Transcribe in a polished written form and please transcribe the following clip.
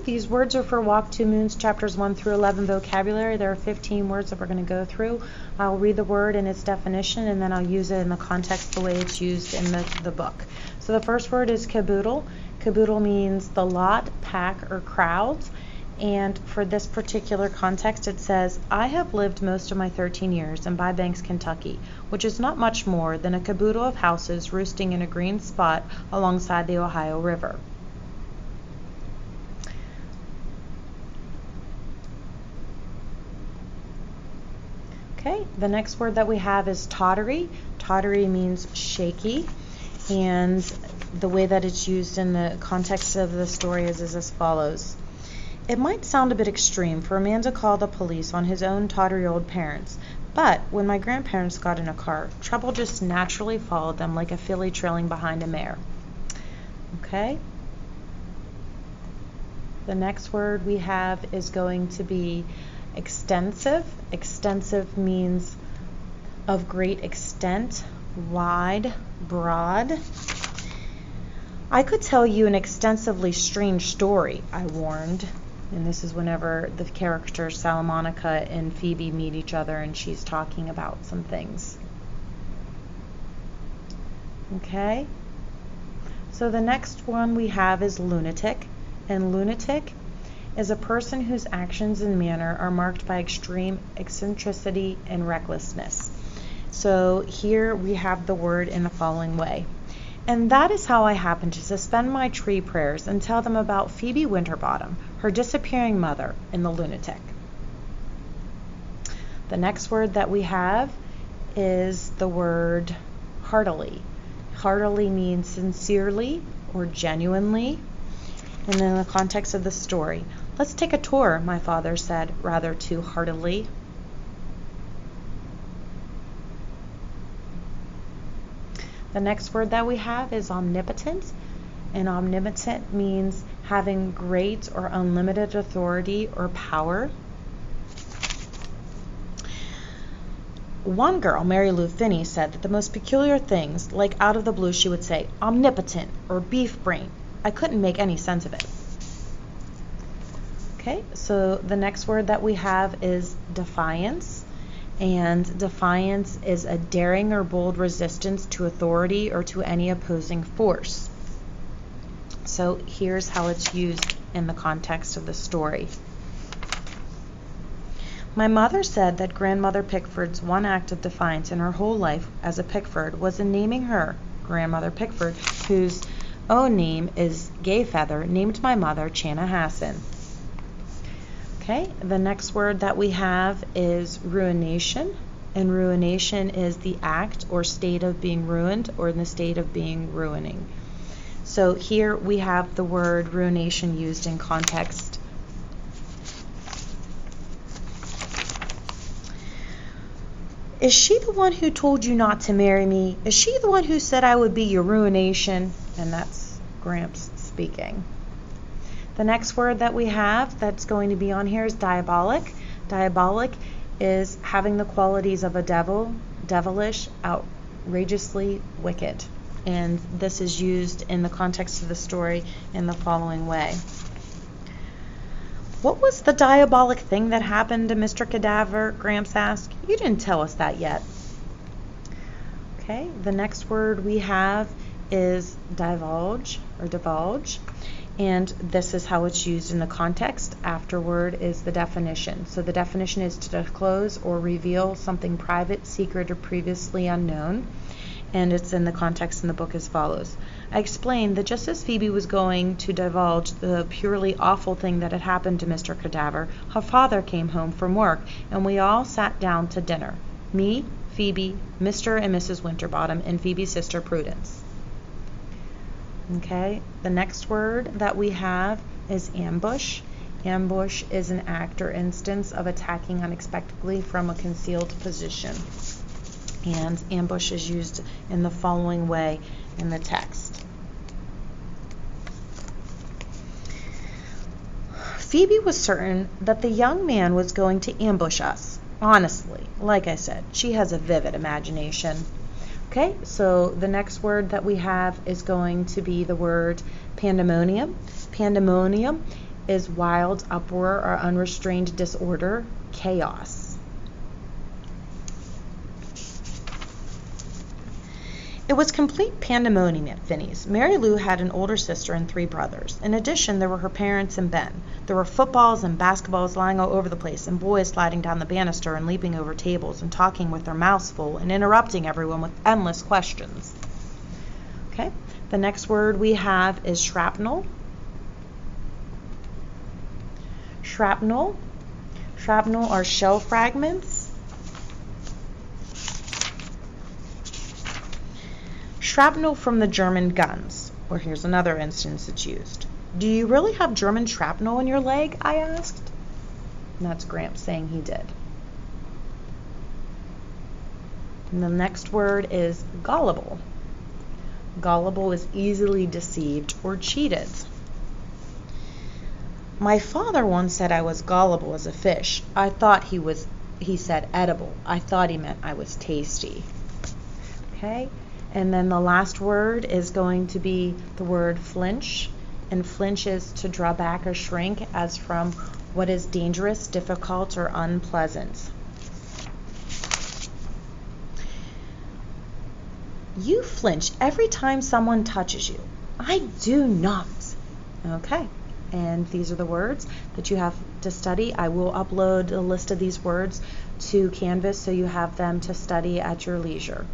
these words are for Walk Two Moons, chapters 1 through 11 vocabulary. There are 15 words that we're going to go through. I'll read the word and its definition, and then I'll use it in the context the way it's used in the book. So the first word is caboodle. Caboodle means the lot, pack, or crowds. And for this particular context, it says, I have lived most of my 13 years in Bybanks, Kentucky, which is not much more than a caboodle of houses roosting in a green spot alongside the Ohio River. Okay, the next word that we have is tottery. Tottery means shaky, and the way that it's used in the context of the story is as follows. It might sound a bit extreme for a man to call the police on his own tottery old parents, but when my grandparents got in a car, trouble just naturally followed them like a filly trailing behind a mare. Okay? The next word we have is going to be extensive. Extensive means of great extent, wide, broad. I could tell you an extensively strange story, I warned. And this is whenever the characters Salamonica and Phoebe meet each other and she's talking about some things. Okay? So the next one we have is lunatic. And lunatic is a person whose actions and manner are marked by extreme eccentricity and recklessness. So here we have the word in the following way. And that is how I happened to suspend my tree prayers and tell them about Phoebe Winterbottom, her disappearing mother, and the lunatic. The next word that we have is the word heartily. Heartily means sincerely or genuinely. And in the context of the story, let's take a tour, my father said, rather too heartily. The next word that we have is omnipotent, and omnipotent means having great or unlimited authority or power. One girl, Mary Lou Finney, said that the most peculiar things, like out of the blue she would say, omnipotent or beef brain. I couldn't make any sense of it. Okay, so the next word that we have is defiance. And defiance is a daring or bold resistance to authority or to any opposing force. So here's how it's used in the context of the story. My mother said that Grandmother Pickford's one act of defiance in her whole life as a Pickford was in naming her, Grandmother Pickford, whose own name is Gayfeather, named my mother Chanahasset. Okay, the next word that we have is ruination, and ruination is the act or state of being ruined or in the state of being ruining. So here we have the word ruination used in context. Is she the one who told you not to marry me? Is she the one who said I would be your ruination? And that's Gramps speaking. The next word that we have that's going to be on here is diabolic. Diabolic is having the qualities of a devil, devilish, outrageously wicked. And this is used in the context of the story in the following way. What was the diabolic thing that happened to Mr. Cadaver? Gramps asked. You didn't tell us that yet. Okay, the next word we have is divulge or divulge. And this is how it's used in the context. Afterward is the definition. So the definition is to disclose or reveal something private, secret, or previously unknown. And it's in the context in the book as follows. I explained that just as Phoebe was going to divulge the purely awful thing that had happened to Mr. Cadaver, her father came home from work, and we all sat down to dinner. Me, Phoebe, Mr. and Mrs. Winterbottom, and Phoebe's sister Prudence. Okay, the next word that we have is ambush. Ambush is an act or instance of attacking unexpectedly from a concealed position. And ambush is used in the following way in the text. Phoebe was certain that the young man was going to ambush us. Honestly, like I said, she has a vivid imagination. Okay, so the next word that we have is going to be the word pandemonium. Pandemonium is wild, uproar, or unrestrained disorder, chaos. It was complete pandemonium at Finney's. Mary Lou had an older sister and 3 brothers. In addition, there were her parents and Ben. There were footballs and basketballs lying all over the place, and boys sliding down the banister and leaping over tables and talking with their mouths full and interrupting everyone with endless questions. Okay, the next word we have is shrapnel. Shrapnel. Shrapnel are shell fragments. Shrapnel from the German guns. Or here's another instance it's used. Do you really have German shrapnel in your leg? I asked. And that's Gramps saying he did. And the next word is gullible. Gullible is easily deceived or cheated. My father once said I was gullible as a fish. I thought he said edible. I thought he meant I was tasty. Okay? And then the last word is going to be the word flinch. And flinch is to draw back or shrink as from what is dangerous, difficult, or unpleasant. You flinch every time someone touches you. I do not. Okay. And these are the words that you have to study. I will upload a list of these words to Canvas so you have them to study at your leisure.